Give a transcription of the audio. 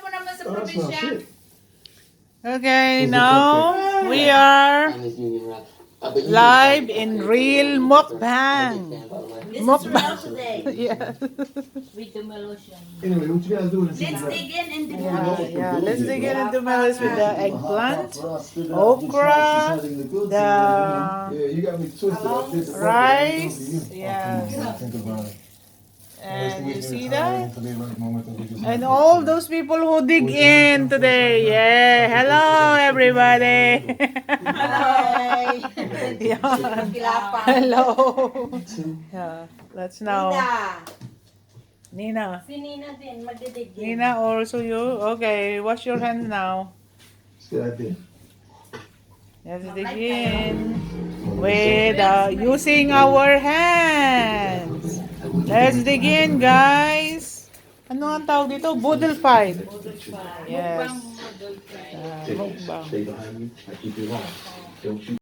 mo naman sa probinsya. Okay, now we are live in real mukbang. Mukbang. Yeah. With the melotion. Anyway, what you guys doing? Let's dig in and do Yeah, let's dig into melons with the eggplant, okra, the Yeah, you got me twisted. I did the rice, yes, Think about it. and you see that? And all those people who dig in today, yeah, hello everybody. Hi! Yeah. Kilapa. Hello. Yeah, let's now. Nina. Si Nina din, magdidig din. Nina, also you. Okay, wash your hands now. Good idea. Let's dig in with using our hands. Let's dig in, guys. Ano ang tawag dito? Boodle fight. Yes. Mukbang, model fry. Mukbang. Stay behind me. I keep you on. Don't you